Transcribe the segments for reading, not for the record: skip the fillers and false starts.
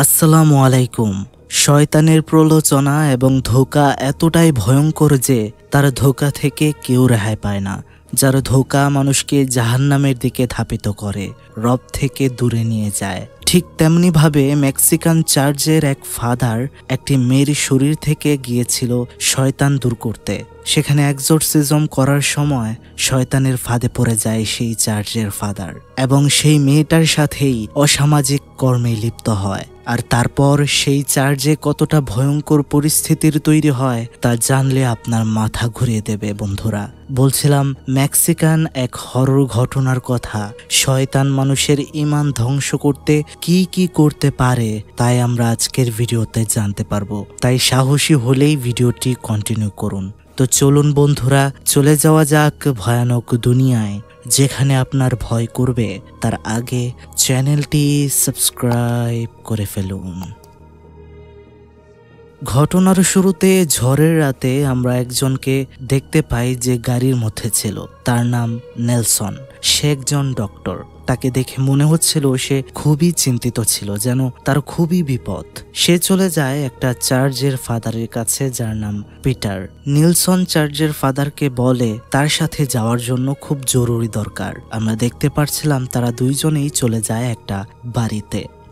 আসসালামু আলাইকুম। শয়তানের প্রলোচনা এবং ধোঁকা এতটাই ভয়ঙ্কর যে তার ধোঁকা থেকে কেউ রেহাই পায় না। যার ধোঁকা মানুষকে জাহান্নামের দিকে ধাপিত করে, রব থেকে দূরে নিয়ে যায়। ঠিক তেমনিভাবে মেক্সিকান চার্চের এক ফাদার একটি মেয়ের শরীর থেকে গিয়েছিল শয়তান দূর করতে। সেখানে এক্সোরসিজম করার সময় শয়তানের ফাঁদে পড়ে যায় সেই চার্চের ফাদার এবং সেই মেয়েটার সাথেই অসামাজিক কর্মে লিপ্ত হয়। আর তারপর সেই চার্চে কতটা ভয়ঙ্কর পরিস্থিতির তৈরি হয় তা জানলে আপনার মাথা ঘুরিয়ে দেবে বন্ধুরা। বলছিলাম মেক্সিকান এক হরর ঘটনার কথা। শয়তান মানুষের ঈমান ধ্বংস করতে কি কি করতে পারে তাই আমরা আজকের ভিডিওতে জানতে পারবো। তাই সাহসী হলেই ভিডিওটি কন্টিনিউ করুন। তো চলুন বন্ধুরা, চলে যাওয়া যাক ভয়ানক দুনিয়ায়, যেখানে আপনার ভয় করবে তার আগে চ্যানেলটি সাবস্ক্রাইব করে ফেলুন। ঘটনার শুরুতে ঝড়ের রাতে আমরা একজনকে দেখতে পাই যে গাড়ির মধ্যে ছিল। তার নাম নেলসন। সে একজন ডক্টর। তাকে দেখে মনে হচ্ছিল সে খুবই চিন্তিত ছিল, যেন তার খুবই বিপদ। সে চলে যায় একটা চার্চের ফাদারের কাছে যার নাম পিটার। নিলসন চার্চের ফাদারকে বলে তার সাথে যাওয়ার জন্য খুব জরুরি দরকার। আমরা দেখতে পাচ্ছিলাম তারা দুইজনেই চলে যায় একটা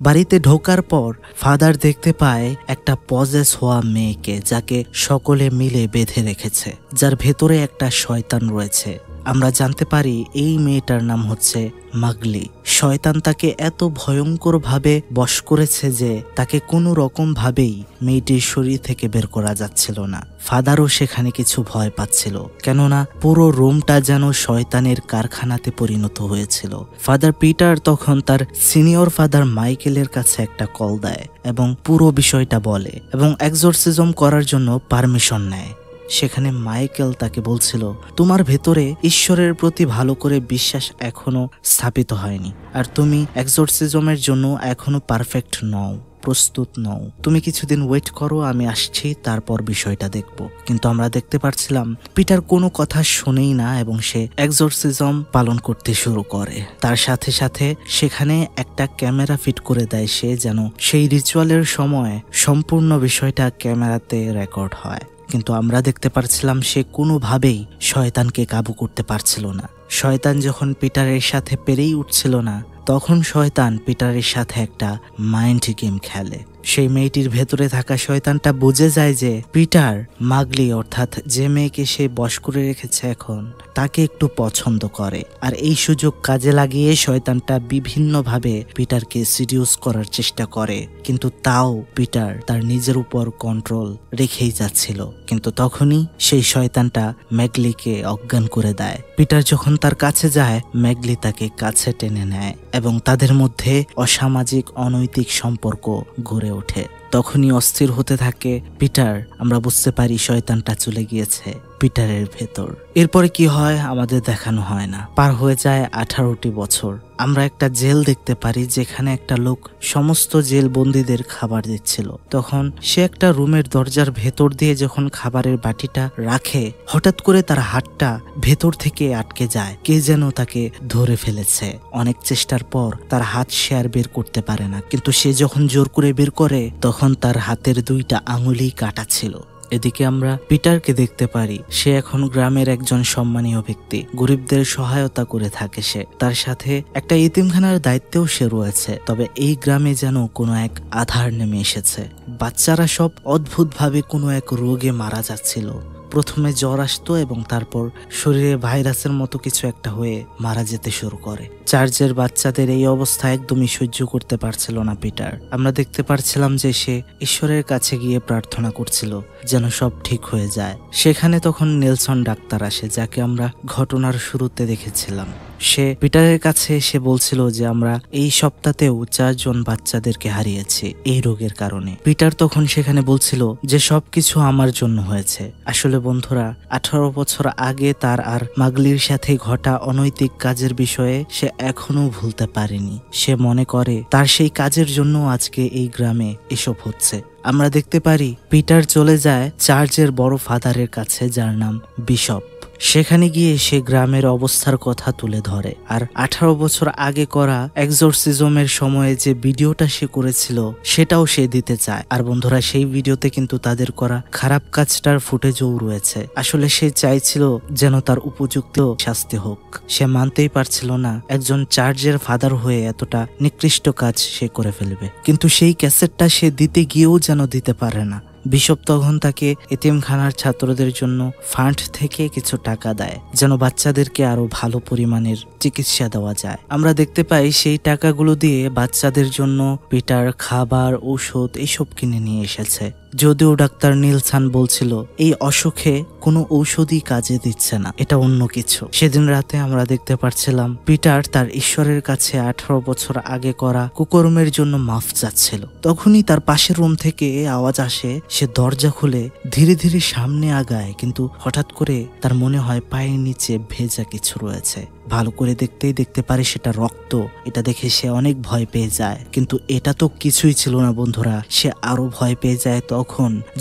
বাড়িতে ঢোকার পর ফাদার দেখতে পায় একটা পজেস হওয়া মেয়েকে, যাকে সকলে মিলে বেঁধে রেখেছে, যার ভেতরে একটা শয়তান রয়েছে। আমরা জানতে পারি এই মেয়েটার নাম হচ্ছে মাগলি। শয়তান তাকে এত ভয়ঙ্কর ভাবে বশ করেছে যে তাকে কোনো রকম ভাবেই মেয়েটির শরীর থেকে বের করা যাচ্ছিল না। ফাদারও সেখানে কিছু ভয় পাচ্ছিল, কেননা পুরো রুমটা যেন শয়তানের কারখানাতে পরিণত হয়েছিল। ফাদার পিটার তখন তার সিনিয়র ফাদার মাইকেলের কাছে একটা কল দেয় এবং পুরো বিষয়টা বলে এবং এক্সোরসিজম করার জন্য পারমিশন নেয়। সেখানে মাইকেল তাকে বলছিল, তোমার ভেতরে ঈশ্বরের প্রতি ভালো করে বিশ্বাস এখনো স্থাপিত হয়নি, আর তুমি এক্সোরসিজমের জন্য এখনো পারফেক্ট নও, প্রস্তুত নও। তুমি কিছুদিন ওয়েট করো, আমি আসছি, তারপর বিষয়টা দেখব। কিন্তু আমরা দেখতে পাচ্ছিলাম পিটার কোনো কথা শুনেই না এবং সে এক্সোরসিজম পালন করতে শুরু করে। তার সাথে সাথে সেখানে একটা ক্যামেরা ফিট করে দেয় সে, যেন সেই রিচুয়ালের সময় সম্পূর্ণ বিষয়টা ক্যামেরাতে রেকর্ড হয়। কিন্তু আমরা দেখতে পারছিলাম সে কোনোভাবেই শয়তানকে কাবু করতে পারছিল না। শয়তান যখন পিটারের সাথে পেরেই উঠছিল না, তখন শয়তান পিটারের সাথে একটা মাইন্ড গেম খেলে। সেই মেয়েটির ভেতরে থাকা শয়তানটা বুঝে যায় যে পিটার মাগলি, অর্থাৎ যে মেয়েকে সে বশ করে রেখেছে এখন, তাকে একটু পছন্দ করে। আর এই সুযোগ কাজে লাগিয়ে শয়তানটা বিভিন্নভাবে পিটারকে সিডিউস করার চেষ্টা করে, কিন্তু তাও পিটার তার নিজের উপর কন্ট্রোল রেখেই যাচ্ছিল। কিন্তু তখনই সেই শয়তানটা ম্যাগলিকে অজ্ঞান করে দেয়। পিটার যখন তার কাছে যায়, ম্যাগলি তাকে কাছে টেনে নেয় এবং তাদের মধ্যে অসামাজিক অনৈতিক সম্পর্ক গড়ে ওঠে। তখনই অস্থির হতে থাকে পিটার। আমরা বুঝতে পারি শয়তানটা চলে গিয়েছে পিটারের ভেতর। এরপরে কি হয় আমাদের দেখানো হয় না। পার হয়ে যায় 18টি বছর। আমরা একটা জেল দেখতে পারি যেখানে একটা লোক সমস্ত জেল বন্দীদের খাবার দিচ্ছিল। তখন সে একটা রুমের দরজার ভেতর দিয়ে যখন খাবারের বাটিটা রাখে, হঠাৎ করে তার হাতটা ভেতর থেকে আটকে যায়। কে যেন তাকে ধরে ফেলেছে। অনেক চেষ্টার পর তার হাত সে আর বের করতে পারে না, কিন্তু সে যখন জোর করে বের করে তখন তার হাতের 2টা আঙুলই কাটা ছিল। এদিকে আমরা পিটারকে দেখতে পারি, সে এখন গ্রামের একজন সম্মানীয় ব্যক্তি। গরিবদের সহায়তা করে থাকে সে। তার সাথে একটা ইতিমখানার দায়িত্বেও সে রয়েছে। তবে এই গ্রামে যেন কোনো এক আঁধার নেমে এসেছে। বাচ্চারা সব অদ্ভুতভাবে কোনো এক রোগে মারা যাচ্ছিল। প্রথমে জ্বর আসতো এবং তারপর শরীরে ভাইরাসের মতো কিছু একটা হয়ে মারা যেতে শুরু করে। চার্চের বাচ্চাদের এই অবস্থা একদমই সহ্য করতে পারছিল না পিটার। আমরা দেখতে পারছিলাম যে সে ঈশ্বরের কাছে গিয়ে প্রার্থনা করছিল যেন সব ঠিক হয়ে যায়। সেখানে তখন নেলসন ডাক্তার আসে, যাকে আমরা ঘটনার শুরুতে দেখেছিলাম। সে পিটারের কাছে এসে বলছিল যে আমরা এই সপ্তাহেও 4 জন বাচ্চাদেরকে হারিয়েছি এই রোগের কারণে। পিটার তখন সেখানে বলছিল যে সবকিছু আমার জন্য হয়েছে। আসলে বন্ধুরা, 18 বছর আগে তার আর মাগলির সাথে ঘটা অনৈতিক কাজের বিষয়ে সে এখনো ভুলতে পারেনি। সে মনে করে তার সেই কাজের জন্য আজকে এই গ্রামে এসব হচ্ছে। আমরা দেখতে পারি পিটার চলে যায় চার্চের বড় ফাদারের কাছে, যার নাম বিশপ। সেখানে গিয়ে সে গ্রামের অবস্থার কথা তুলে ধরে আর 18 বছর আগে করা এক্সোরসিজমের সময়ে যে ভিডিওটা সে করেছিল সেটাও সে দিতে চায়। আর বন্ধুরা, সেই ভিডিওতে কিন্তু তাদের করা খারাপ কাজটার ফুটেজও রয়েছে। আসলে সে চাইছিল যেন তার উপযুক্ত শাস্তি হোক। সে মানতেই পারছিল না একজন চার্চের ফাদার হয়ে এতটা নিকৃষ্ট কাজ সে করে ফেলবে, কিন্তু সেই ক্যাসেটটা সে দিতে গিয়েও যেন দিতে পারে না। বিশপ তখন তাকে এতিমখানার ছাত্রদের জন্য ফান্ড থেকে কিছু টাকা দেয় যেন বাচ্চাদেরকে আরো ভালো পরিমাণের চিকিৎসা দেওয়া যায়। আমরা দেখতে পাই সেই টাকাগুলো দিয়ে বাচ্চাদের জন্য পিটার খাবার, ঔষধ এইসব কিনে নিয়ে এসেছে। যদিও ডাক্তার নিলসন বলছিল এই অসুখে কোনো ঔষধই কাজে দিচ্ছে না, এটা অন্য কিছু। সেদিন রাতে আমরা দেখতে পাচ্ছিলাম পিটার তার ঈশ্বরের কাছে 18 বছর আগে করা কুকর্মের জন্য মাফ চাচ্ছিল। তখনই তার পাশের রুম থেকে আওয়াজ আসে। সে দরজা খুলে ধীরে ধীরে সামনে আগায়, কিন্তু হঠাৎ করে তার মনে হয় পায়ের নিচে ভেজা কিছু রয়েছে। ভালো করে দেখতেই দেখতে পারে সেটা রক্ত। এটা দেখে সে অনেক ভয় পেয়ে যায়, কিন্তু এটা তো কিছুই ছিল না বন্ধুরা। সে আরো ভয় পেয়ে যায়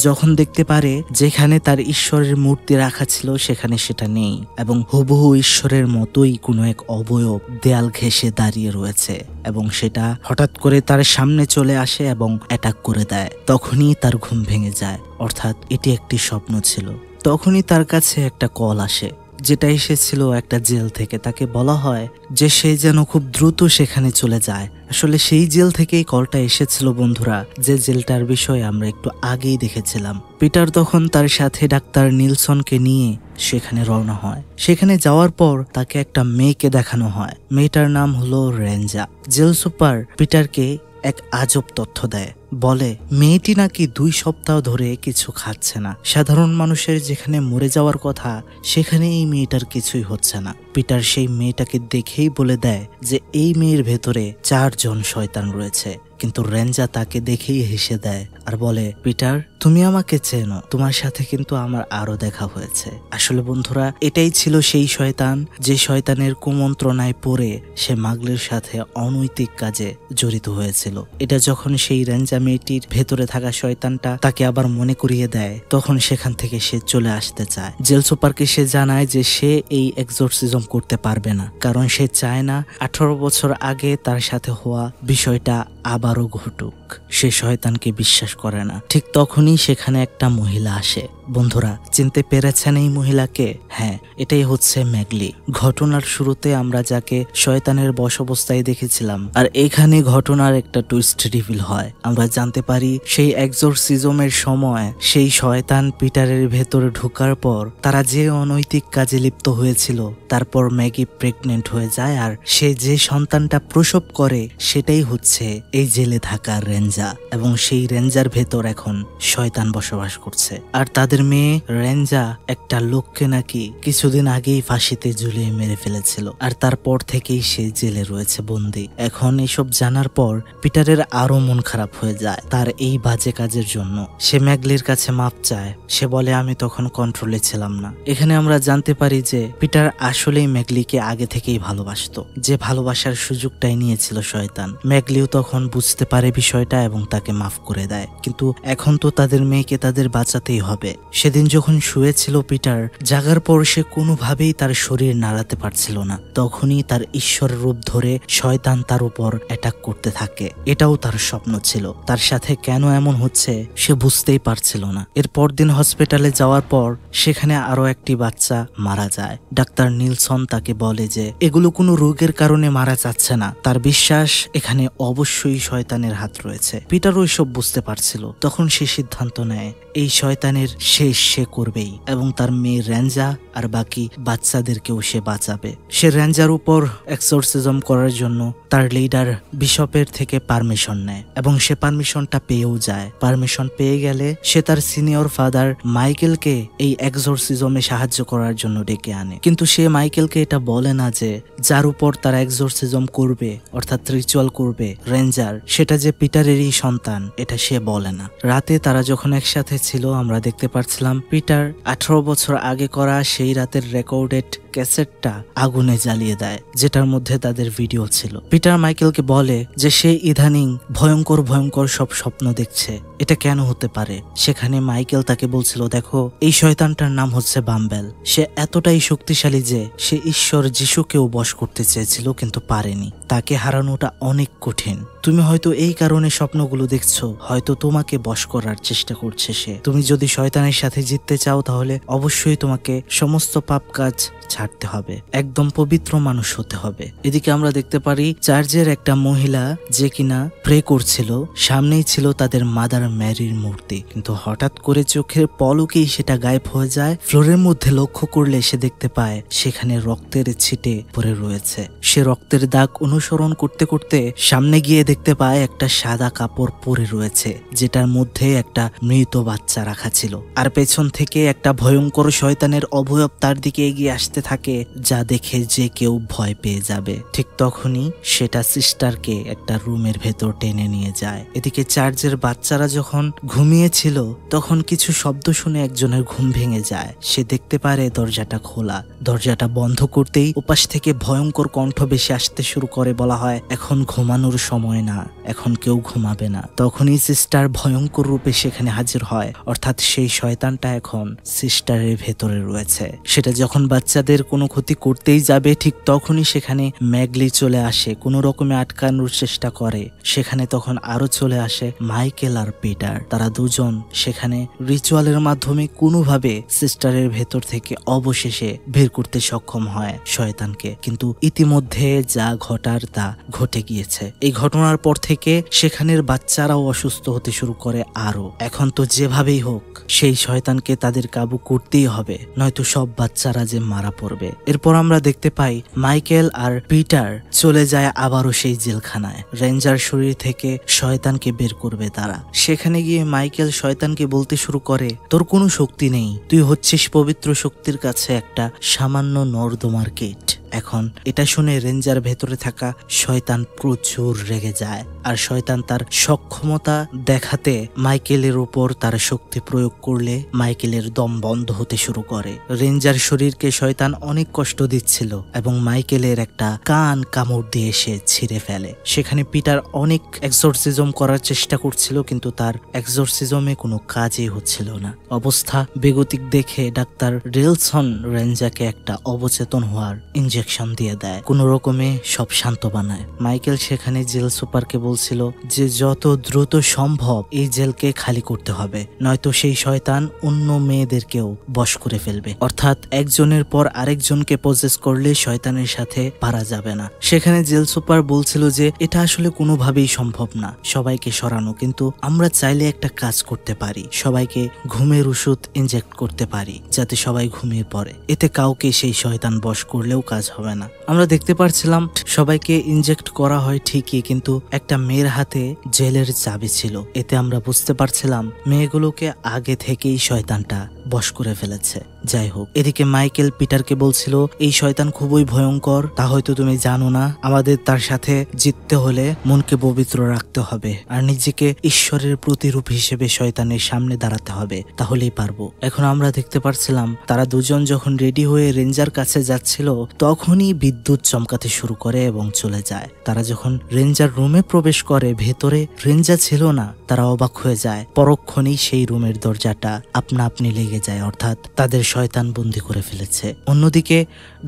যখন দেখতে পারে যেখানে তার ঈশ্বরের মূর্তি রাখা ছিল সেখানে সেটা নেই, এবং হুবহু ঈশ্বরের মতোই কোনো এক অবয়ব দেয়াল ঘেঁষে দাঁড়িয়ে রয়েছে, এবং সেটা হঠাৎ করে তার সামনে চলে আসে এবং অ্যাটাক করে দেয়। তখনই তার ঘুম ভেঙে যায়, অর্থাৎ এটি একটি স্বপ্ন ছিল। তখনই তার কাছে একটা কল আসে, যেটা এসেছিল একটা জেল থেকে। তাকে বলা হয় যে সে যেন খুব দ্রুত সেখানে চলে যায়। আসলে সেই জেল থেকেই কলটা এসেছিল বন্ধুরা, যে জেলটার বিষয়ে আমরা একটু আগেই দেখেছিলাম। পিটার তখন তার সাথে ডাক্তার নিলসনকে নিয়ে সেখানে রওনা হয়। সেখানে যাওয়ার পর তাকে একটা মেয়েকে দেখানো হয়। মেয়েটার নাম হলো রেঞ্জা। জেল সুপার পিটারকে এক আজব তথ্য দেয়, বলে মেয়েটি নাকি 2 সপ্তাহ ধরে কিছু খাচ্ছে না। সাধারণ মানুষের যেখানে মরে যাওয়ার কথা সেখানে এই মেয়েটার কিছুই হচ্ছে না। পিটার সেই মেয়েটাকে দেখেই বলে দেয় যে এই মেয়ের ভেতরে 4 জন শয়তান রয়েছে, কিন্তু রেঞ্জা তাকে দেখেই হেসে দেয় আর বলে, পিটার তুমি আমাকে চেনো, তোমার সাথে কিন্তু আমার আরো দেখা হয়েছে। আসলে বন্ধুরা, এটাই ছিল সেই শয়তান যে শয়তানের কুমন্ত্রণায় পড়ে সে মাগলের সাথে অনৈতিক কাজে জড়িত হয়েছিল। এটা যখন সেই রেঞ্জা মেয়েটির ভেতরে থাকা শয়তানটা তাকে আবার মনে করিয়ে দেয়, তখন সেখান থেকে সে চলে আসতে চায়। জেল সুপারকে সে জানায় যে সে এই এক্সোরসিজম করতে পারবে না, কারণ সে চায় না 18 বছর আগে তার সাথে হওয়া বিষয়টা আবারও ঘটুক। সে শয়তানকে বিশ্বাস করে না। ঠিক তখনই সেখানে একটা মহিলা আসে। বন্ধুরা, চিনতে পেরেছেন এই মহিলাকে? হ্যাঁ, এটাই হচ্ছে ম্যাগলি। ঘটনার শুরুতে আমরা যাকে শয়তানের বশ অবস্থায় দেখেছিলাম, আর এখানে ঘটনার একটা টুইস্ট রিভিল হয়। আমরা জানতে পারি সেই এক্সোরসিজমের সময় সেই শয়তান পিটারের ভেতরে ঢোকার পর তারা যে অনৈতিক কাজে লিপ্ত হয়েছিল, তারপর ম্যাগি প্রেগনেন্ট হয়ে যায়, আর সে যে সন্তানটা প্রসব করে সেটাই হচ্ছে এই জেলে থাকা রেঞ্জা, এবং সেই রেঞ্জার ভেতর এখন শয়তান বসবাস করছে। আর তাদের মেয়ে রেঞ্জা একটা লোককে নাকি কিছুদিন আগেই ফাঁসিতে ঝুলিয়ে মেরে ফেলেছিল, আর তারপর থেকেই সে জেলে রয়েছে বন্দি। এখন এসব জানার পর পিটারের আরো মন খারাপ হয়ে যায় তার এই বাজে কাজের জন্য। সে ম্যাগলির কাছে মাপ চায়। সে বলে, আমি তখন কন্ট্রোলে ছিলাম না। এখানে আমরা জানতে পারি যে পিটার আসলেই ম্যাগলিকে আগে থেকেই ভালোবাসতো, যে ভালোবাসার সুযোগটাই নিয়েছিল শয়তান। ম্যাগলিও তখন বুঝতে পারে বিষয়টা এবং তাকে মাফ করে দেয়, কিন্তু এখন তো তাদের মেয়েকে তাদের বাঁচাতেই হবে। সেদিন যখন শুয়েছিল পিটার, জাগার পর সে কোনোভাবেই তার শরীর নাড়াতে পারছিল না। তখনই তার ঈশ্বর রূপ ধরে শয়তান তার উপর অ্যাটাক করতে থাকে। এটাও তার স্বপ্ন ছিল। তার সাথে কেন এমন হচ্ছে সে বুঝতেই পারছিল না। এর পরদিন হসপিটালে যাওয়ার পর সেখানে আরো একটি বাচ্চা মারা যায়। ডাক্তার নিলসন তাকে বলে যে এগুলো কোনো রোগের কারণে মারা যাচ্ছে না। তার বিশ্বাস এখানে অবশ্যই শয়তানের হাত রয়েছে। পিটারও এসব বুঝতে পারছিল। তখন সে সিদ্ধান্ত নেয় এই শয়তানের শেষ সে করবেই, এবং তার মেয়ে রেঞ্জা আর বাকি বাচ্চাদেরকেও সে বাঁচাবে। সে রেঞ্জার উপর এক্সোরসিজম করার জন্য তার লিডার বিশপের থেকে পারমিশন নেয়, এবং সে পারমিশনটা পেয়েও যায়। পারমিশন পেয়ে গেলে সে তার সিনিয়র ফাদার মাইকেলকে এই এক্সোরসিজমে সাহায্য করার জন্য ডেকে আনে। কিন্তু সে মাইকেলকে এটা বলে না যে যার উপর তারা এক্সোরসিজম করবে, অর্থাৎ রিচুয়াল করবে রেঞ্জার, সেটা যে পিটারেরই সন্তান, এটা সে বলে না। রাতে তারা যখন একসাথে ছিল, আমরা দেখতে পাচ্ছিলাম পিটার 18 বছর আগে করা সেই রাতের রেকর্ডেড ক্যাসেটটা আগুনে জ্বালিয়ে দেয়, যেটার মধ্যে তাদের ভিডিও ছিল। পিটার মাইকেলকে বলে যে সে ইদানিং ভয়ঙ্কর ভয়ঙ্কর সব স্বপ্ন দেখছে, এটা কেন হতে পারে। সেখানে মাইকেল তাকে বলছিল, দেখো এই শয়তানটার নাম হচ্ছে বাম্বেল। সে এতটাই শক্তিশালী যে সে ঈশ্বর যিশুকেও বশ করতে চেয়েছিল কিন্তু পারেনি। তাকে হারানোটা অনেক কঠিন। তুমি হয়তো এই কারণে স্বপ্নগুলো দেখছো, হয়তো তোমাকে বশ করার চেষ্টা করছে সে। তুমি যদি শয়তানের সাথে জিততে চাও তাহলে অবশ্যই তোমাকে সমস্ত পাপ কাজ ছাড়তে হবে, একদম পবিত্র মানুষ হতে হবে। এদিকে আমরা দেখতে পারি চার্চের একটা মহিলা যে কিনা প্রে করছিল, সামনেই ছিল তাদের মাদার ম্যারির মূর্তি, কিন্তু হঠাৎ করে চোখের পলকেই সেটা গায়েব হয়ে যায়। ফ্লোরের মধ্যে লক্ষ্য করলে সে দেখতে পায় সেখানে রক্তের ছিটে পড়ে রয়েছে। সে রক্তের দাগ অনুসরণ করতে করতে সামনে গিয়ে দেখতে পায় একটা সাদা কাপড় পরে রয়েছে, যেটার মধ্যে একটা মৃত বাচ্চা রাখা ছিল। আর পেছন থেকে একটা ভয়ঙ্কর শয়তানের অবয়ব তার দিকে এগিয়ে আসতে থাকে, যা দেখে যে কেউ ভয় পেয়ে যাবে। ঠিক তখনই সেটা সিস্টারকে একটা রুমের ভেতর টেনে নিয়ে যায়। এদিকে চার্চের বাচ্চারা যখন ঘুমিয়েছিল তখন কিছু শব্দ শুনে একজনের ঘুম ভেঙে যায়। সে দেখতে পারে দরজাটা খোলা। দরজাটা বন্ধ করতেই ওপাশ থেকে ভয়ঙ্কর কণ্ঠ বেশি আসতে শুরু করে। বলা হয়, এখন ঘুমানোর সময় না, এখন কেউ ঘুমাবে না। তখনই সিস্টার ভয়ঙ্কর রূপে সেখানে হাজির হয়, অর্থাৎ সেই শয়তানটা এখন সিস্টারের ভেতরে রয়েছে। সেটা যখন বাচ্চাদের কোনো ক্ষতি করতেই যাবে ঠিক তখনই সেখানে ম্যাগলি চলে আসে, কোনো রকমে আটকানোর চেষ্টা করে। সেখানে তখন আরো চলে আসে মাইকেল আর পিটার। তারা দুজন সেখানে রিচুয়ালের মাধ্যমে কোনোভাবে সিস্টারের ভেতর থেকে অবশেষে বের করতে সক্ষম হয় শয়তানকে। কিন্তু ইতিমধ্যে যা ঘটার তা ঘটে গিয়েছে। এই ঘটনার পর থেকে সেখানের বাচ্চারাও অসুস্থ হতে শুরু করে আরো। এখন তো যেভাবেই হোক সেই শয়তানকে তাদের কাবু করতেই হবে, নয়তো সব বাচ্চারা যে মারা পড়বে। এরপর আমরা দেখতে পাই মাইকেল আর পিটার চলে যায় আবারও সেই জেলখানায়। রেঞ্জার শরীর থেকে শয়তানকে বের করবে তারা। সেখানে গিয়ে মাইকেল শয়তানকে বলতে শুরু করে, তোর কোনো শক্তি নেই, তুই হচ্ছিস পবিত্র শক্তির কাছে একটা সামান্য নর্দমার কীট। এখন এটা শুনে রেঞ্জার ভেতরে থাকা শয়তান প্রচুর রেগে যায়, আর শয়তান তার সক্ষমতা দেখাতে মাইকেলের উপর তার শক্তি প্রয়োগ করলে মাইকেলের দম বন্ধ হতে শুরু করে। রেঞ্জার শরীরকে শয়তান অনেক কষ্ট দিচ্ছিল এবং মাইকেলের একটা কান কামড় দিয়ে সে ছিঁড়ে ফেলে। সেখানে পিটার অনেক এক্সোরসিজম করার চেষ্টা করছিল, কিন্তু তার এক্সোরসিজমে কোনো কাজই হচ্ছিল না। অবস্থা বেগতিক দেখে ডাক্তার রেলসন রেঞ্জাকে একটা অবচেতন হওয়ার ইনজেকশন দিয়ে দেয়, কোনো রকমে সব শান্ত বানায়। মাইকেল সেখানে জেল সুপারকে বলছিল যে যত দ্রুত সম্ভব এই জেলকে খালি করতে হবে, নয়তো সেই শয়তান অন্য মেয়েদেরকেও বশ করে ফেলবে। অর্থাৎ একজনের পর আরেকজনকে পজেস করলে শয়তানের সাথে পারা যাবে না। সেখানে জেল সুপার বলছিল যে এটা আসলে কোনোভাবেই সম্ভব না সবাইকে সরানো, কিন্তু আমরা চাইলে একটা কাজ করতে পারি, সবাইকে ঘুমের ওষুধ ইনজেক্ট করতে পারি যাতে সবাই ঘুমিয়ে পড়ে। এতে কাউকে সেই শয়তান বশ করলেও কাজ হবে না। আমরা দেখতে পারছিলাম সবাইকে ইনজেক্ট করা হয় ঠিকই, কিন্তু একটা মেয়ের হাতে জেলের চাবি ছিল। এতে আমরা বুঝতে পারছিলাম মেয়েগুলোকে আগে থেকেই শয়তানটা বশ করে ফেলেছে। যাই হোক, এদিকে মাইকেল পিটারকে বলছিল এই শয়তান খুবই ভয়ঙ্কর, তা হয়তো তুমি জানো না। আমাদের তার সাথে জিততে হলে মনকে পবিত্র রাখতে হবে আর নিজেকে ঈশ্বরের প্রতিরূপ হিসেবে শয়তানের সামনে দাঁড়াতে হবে, তাহলেই পারবো। এখন আমরা দেখতে পারছিলাম তারা দুজন যখন রেডি হয়ে রেঞ্জার কাছে যাচ্ছিল তখনই বিদ্যুৎ চমকাতে শুরু করে এবং চলে যায়। তারা যখন রেঞ্জার রুমে প্রবেশ করে ভেতরে রেঞ্জার ছিল না। তারা অবাক হয়ে যায়, পরক্ষণেই সেই রুমের দরজাটা আপনা আপনি লেগে যায়, অর্থাৎ তাদের শয়তান বন্দি করে ফেলেছে। অন্যদিকে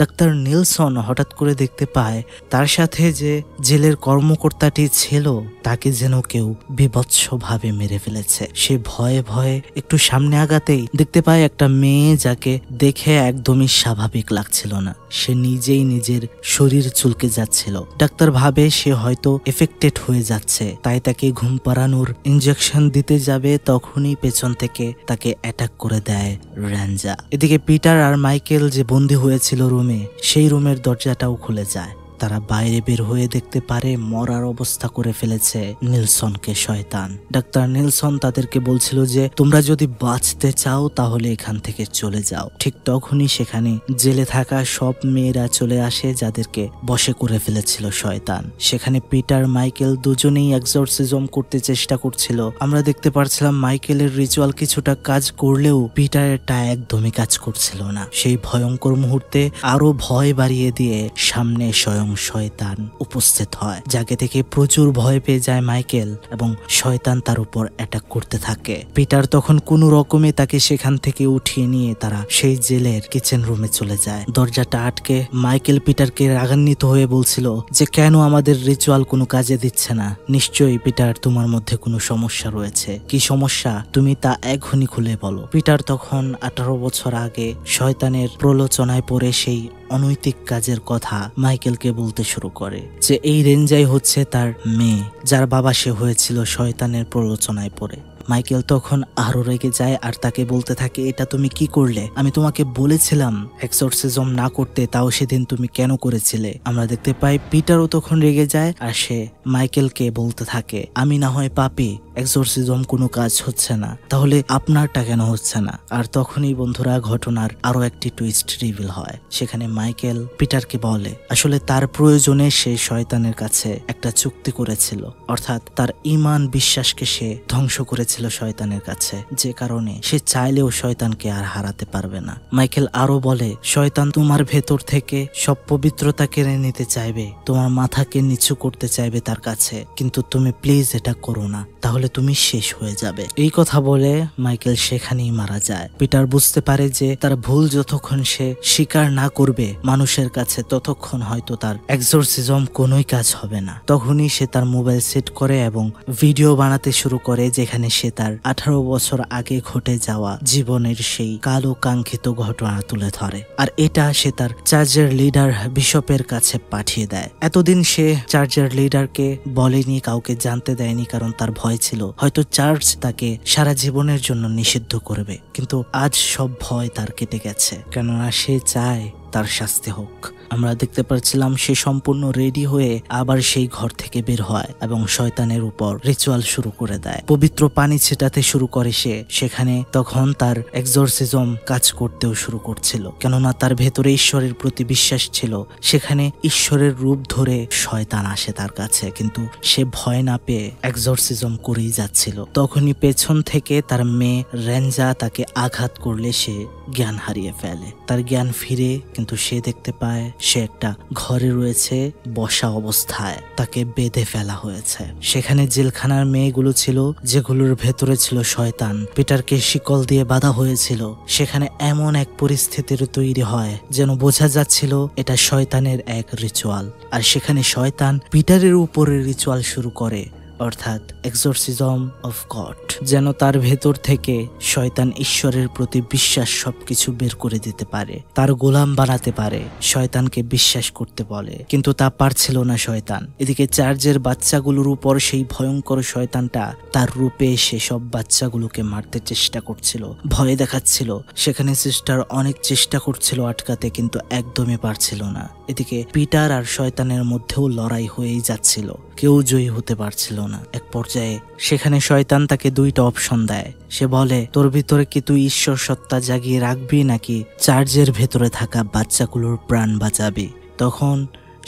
ডাক্তার নিলসন হঠাৎ করে দেখতে পায় তার সাথে যে জেলের কর্মকর্তাটি ছিল তাকে যেন কেউ বিভৎসভাবে মেরে ফেলেছে। সে ভয়ে ভয়ে একটু সামনে আগাতেই দেখতে পায় একটা মেয়ে যাকে দেখে একদমই স্বাভাবিক লাগছিল না। সে নিজেই নিজের শরীর চুলকে যাচ্ছিল। ডাক্তার ভাবে সে হয়তো এফেক্টেড হয়ে যাচ্ছে, তাই তাকে ঘুম পাড়ানোর ইনজেকশন দিতে যাবে, তখনই পেছন থেকে তাকে অ্যাটাক করে দেয় রেঞ্জা। এদিকে পিটার আর মাইকেল যে বন্দী হয়েছিল রুমে, সেই রুমের দরজাটাও খুলে যায়। তারা বাইরে বের হয়ে দেখতে পারে মরার অবস্থা করে ফেলেছে নেলসনকে শয়তান। ডাক্তার নেলসন তাদেরকে বলছিল যে তোমরা যদি বাঁচতে চাও তাহলে এখান থেকে চলে যাও। ঠিক তখনই সেখানে জেলে থাকা সব মেয়েরা চলে আসে যাদেরকে বশে করে ফেলেছিল শয়তান। সেখানে পিটার মাইকেল দুজনেই এক্সরসিজম করতে চেষ্টা করছিল। আমরা দেখতে পারছিলাম মাইকেলের রিচুয়াল কিছুটা কাজ করলেও পিটারেরটা একদমই কাজ করছিল না। সেই ভয়ঙ্কর মুহূর্তে আরো ভয় বাড়িয়ে দিয়ে সামনে স্বয়ং শয়তান উপস্থিত হয়, যাকে থেকে প্রচুর ভয় পেয়ে যায় মাইকেল এবং শয়তান তার উপর অ্যাটাক করতে থাকে। পিটার তখন কোনো রকমে তাকে সেখান থেকে উঠিয়ে নিয়ে তারা সেই জেলের কিচেন রুমে চলে যায়। দরজাটা আটকে মাইকেল পিটারকে রাগান্বিত হয়ে বলছিল যে কেন আমাদের রিচুয়াল কোনো কাজে দিচ্ছে না। নিশ্চয়ই পিটার তোমার মধ্যে কোনো সমস্যা রয়েছে, কি সমস্যা তুমি তা এখনই খুলে বলো। পিটার তখন 18 বছর আগে শয়তানের প্রলোচনায় পড়ে সেই অনৈতিক কাজের কথা মাইকেলকে বলতে শুরু করে যে এই রেঞ্জাই হচ্ছে তার মেয়ে, যার বাবা সে হয়েছিল শয়তানের প্রলোচনায় পড়ে। মাইকেল তখন আরো রেগে যায় আর তাকে বলতে থাকে এটা তুমি কি করলে? আমি তোমাকে বলেছিলাম এক্সরসিজম না করতে, তাও সেদিন তুমি কেন করেছিলে? আমরা দেখতে পাই পিটারও তখন রেগে যায় আর সে মাইকেলকে বলতে থাকে আমি না হয় পাপী, এক্সরসিজম কোনো কাজ হচ্ছে না, তাহলে আপনারটা কেন হচ্ছে না? আর তখনই বন্ধুরা ঘটনার আরো একটি টুইস্ট রিভিল হয়। সেখানে মাইকেল পিটারকে বলে আসলে তার প্রয়োজনে সে শয়তানের কাছে একটা চুক্তি করেছিল, অর্থাৎ তার ঈমান বিশ্বাসকে সে ধ্বংস করেছিল শয়তানের কাছে, যে কারণে সে চাইলেও শয়তানকে আর হারাতে পারবে না। মাইকেল আরো বলে শয়তান তোমার ভেতর থেকে সব পবিত্রতা কেড়ে নিতে চাইবে, তোমার মাথাকে নিচু করতে চাইবে তার কাছে, কিন্তু তুমি প্লিজ এটা করো না, তাহলে তুমি শেষ হয়ে যাবে। এই কথা বলে মাইকেল সেখানেই মারা যায়। পিটার বুঝতে পারে যে তার ভুল যতক্ষণ সে স্বীকার না করবে মানুষের কাছে ততক্ষণ হয়তো তার এক্সরসিজম কোনোই কাজ হবে না। তখনই সে তার মোবাইল সেট করে এবং ভিডিও বানাতে শুরু করে যেখানে সে তার 18 বছর আগে ঘটে যাওয়া জীবনের সেই কালো কাঙ্ক্ষিত ঘটনা তুলে ধরে। আর এটা সে তার চার্চের লিডার বিশপের কাছে পাঠিয়ে দেয়। এতদিন সে চার্চের লিডারকে বলেনি, কাউকে জানতে দেয়নি, কারণ তার ভয় ছিল হয়তো চার্চ তাকে সারা জীবনের জন্য নিষিদ্ধ করবে। কিন্তু আজ সব ভয় তার কেটে গেছে, কেননা সে চায় তার শাস্তি হোক। আমরা দেখতে পাচ্ছিলাম সে সম্পূর্ণ রেডি হয়ে আবার সেই ঘর থেকে বের হয় এবং শয়তানের উপর রিচুয়াল শুরু করে দেয়। পবিত্র পানি ছেটাতে শুরু করে সে। সেখানে তখন তার এক্সরসিজম কাজ করতেও শুরু করছিল, কেননা তার ভেতরে ঈশ্বরের প্রতি বিশ্বাস ছিল। সেখানে ঈশ্বরের রূপ ধরে শয়তান আসে তার কাছে, কিন্তু সে ভয় না পেয়ে এক্সরসিজম করেই যাচ্ছিল। তখনই পেছন থেকে তার মেয়ে রেঞ্জা তাকে আঘাত করলে সে জ্ঞান হারিয়ে ফেলে। তার জ্ঞান ফিরে, কিন্তু সে দেখতে পায় সে একটা ঘরে রয়েছে বসা অবস্থায়, তাকে বেঁধে ফেলা হয়েছে। সেখানে জেলখানার মেয়েগুলো ছিল যেগুলোর ভেতরে ছিল শয়তান। পিটারকে শিকল দিয়ে বাঁধা হয়েছিল। সেখানে এমন এক পরিস্থিতির তৈরি হয় যেন বোঝা যাচ্ছিল এটা শয়তানের এক রিচুয়াল। আর সেখানে শয়তান পিটারের উপরে রিচুয়াল শুরু করে, অর্থাৎ এক্সরসিজম অফ গড, যেন তার ভেতর থেকে শয়তান ঈশ্বরের প্রতি বিশ্বাস সবকিছু বের করে দিতে পারে, তার গোলাম বানাতে পারে, শয়তানকে বিশ্বাস করতে বলে। কিন্তু তা পারছিল না শয়তান। এদিকে চার্চের বাচ্চাগুলোর উপর সেই ভয়ঙ্কর শয়তানটা তার রূপে এসে সব বাচ্চাগুলোকে মারতে চেষ্টা করছিল, ভয় দেখাচ্ছিল। সেখানে সিস্টার অনেক চেষ্টা করছিল আটকাতে, কিন্তু একদমই পারছিল না। এদিকে পিটার আর শয়তানের মধ্যেও লড়াই হয়েই যাচ্ছিল, কেউ জয়ী হতে পারছিল না। এক পর্যায়ে সেখানে শয়তান তাকে দুইটা অপশন দেয়। সে বলে তোর ভিতরে কি তুই ঈশ্বর সত্তা জাগিয়ে রাখবি, নাকি চার্চের ভেতরে থাকা বাচ্চাগুলোর প্রাণ বাঁচাবি? তখন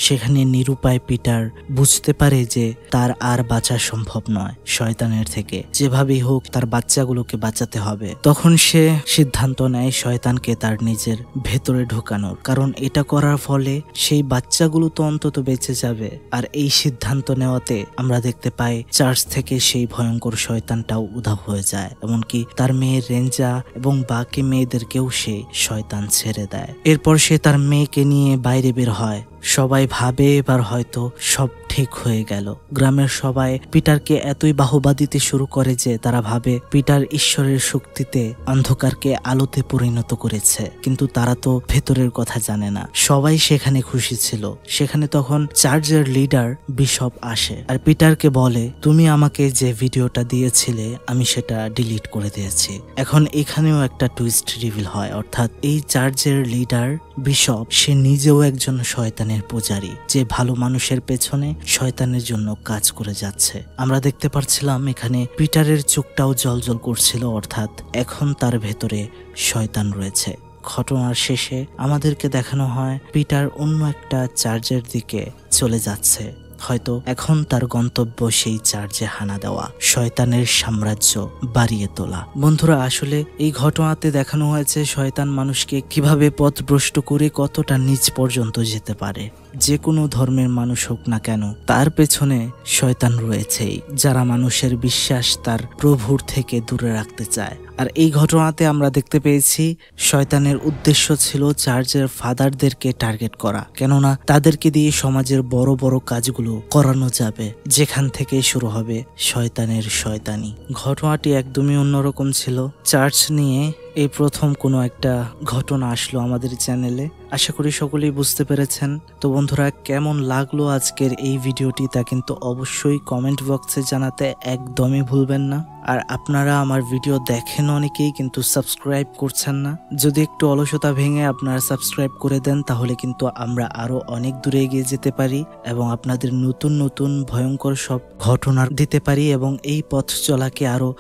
সেখানে নিরুপায় পিটার বুঝতে পারে যে তার আর বাঁচা সম্ভব নয় শয়তানের থেকে, যেভাবেই হোক তার বাচ্চাগুলোকে বাঁচাতে হবে। তখন সে সিদ্ধান্ত নেয় শয়তানকে তার নিজের ভেতরে ঢোকানোর, কারণ এটা করার ফলে সেই বাচ্চাগুলো তো অন্তত বেঁচে যাবে। আর এই সিদ্ধান্ত নেওয়াতে আমরা দেখতে পাই চার্চ থেকে সেই ভয়ঙ্কর শয়তানটাও উধাও হয়ে যায়, এমনকি তার মেয়ে রেঞ্জা এবং বাকি মেয়েদেরকেও সে শয়তান ছেড়ে দেয়। এরপর সে তার মেয়েকে নিয়ে বাইরে বের হয়। সবাই ভাবে এবার হয়তো সব ঠিক হয়ে গেল। গ্রামের সবাই পিটারকে এতই বাহবা দিতে শুরু করে যে তারা ভাবে পিটার ঈশ্বরের শক্তিতে অন্ধকারকে আলোতে পরিণত করেছে, কিন্তু তারা তো ভেতরের কথা জানে না। সবাই সেখানে খুশি ছিল। সেখানে তখন চার্চের লিডার বিশপ আসে আর পিটারকে বলে তুমি আমাকে যে ভিডিওটা দিয়েছিলে আমি সেটা ডিলিট করে দিয়েছি। এখন এখানেও একটা টুইস্ট রিভিল হয়, অর্থাৎ এই চার্চের লিডার বিশপ সে নিজেও একজন শয়তানের শয়তানের পূজারী, যে ভালো মানুষের পেছনে শয়তানের জন্য কাজ করে যাচ্ছে। আমরা দেখতে পাচ্ছিলাম এখানে পিটারের চোখটাও জ্বলজ্বল করছিল, অর্থাৎ এখন তার ভেতরে শয়তান রয়েছে। ঘটনার শেষে আমাদেরকে দেখানো হয় পিটার অন্য একটা চার্চের দিকে চলে যাচ্ছে, হয়তো এখন তার গন্তব্য সেই চার্চে হানা দেওয়া, শয়তানের সাম্রাজ্য বাড়িয়ে তোলা। বন্ধুরা, আসলে এই ঘটনাতে দেখানো হয়েছে শয়তান মানুষকে কিভাবে পথভ্রষ্ট করে কতটা নিচ পর্যন্ত যেতে পারে। যে কোনো ধর্মের মানুষ হোক না কেন, তার পেছনে শয়তান রয়েছেই, যারা মানুষের বিশ্বাস তার প্রভুর থেকে দূরে রাখতে চায়। আর এই ঘটনাতে আমরা দেখতে পেয়েছি শয়তানের উদ্দেশ্য ছিল চার্চের ফাদারদেরকে টার্গেট করা, কেননা তাদেরকে দিয়ে সমাজের বড় বড় কাজগুলো করানো যাবে, যেখান থেকে শুরু হবে শয়তানের শয়তানি। ঘটনাটি একদমই অন্যরকম ছিল। চার্চ নিয়ে এই প্রথম কোনো একটা ঘটনা আসলো আমাদের চ্যানেলে। আশা করি সকলেই বুঝতে পেরেছেন। তো বন্ধুরা, কেমন লাগলো আজকের এই ভিডিওটি তা কিন্তু অবশ্যই কমেন্ট বক্সে জানাতে একদমই ভুলবেন না। আর আপনারা আমার ভিডিও দেখেন অনেকেই, কিন্তু সাবস্ক্রাইব করছেন না। যদি একটু অলসতা ভেঙে আপনারা সাবস্ক্রাইব করে দেন, তাহলে কিন্তু আমরা আরো অনেক দূরে এগিয়ে যেতে পারি এবং আপনাদের নতুন নতুন ভয়ঙ্কর সব ঘটনা দিতে পারি এবং এই পথ চলাকে আরো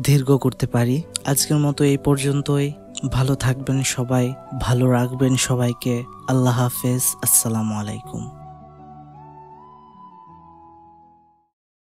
দীর্ঘ করতে পারি। আজকের মতো এই পর্যন্তই। ভালো থাকবেন সবাই, ভালো রাখবেন সবাইকে। আল্লাহ হাফেজ। আসসালামু আলাইকুম।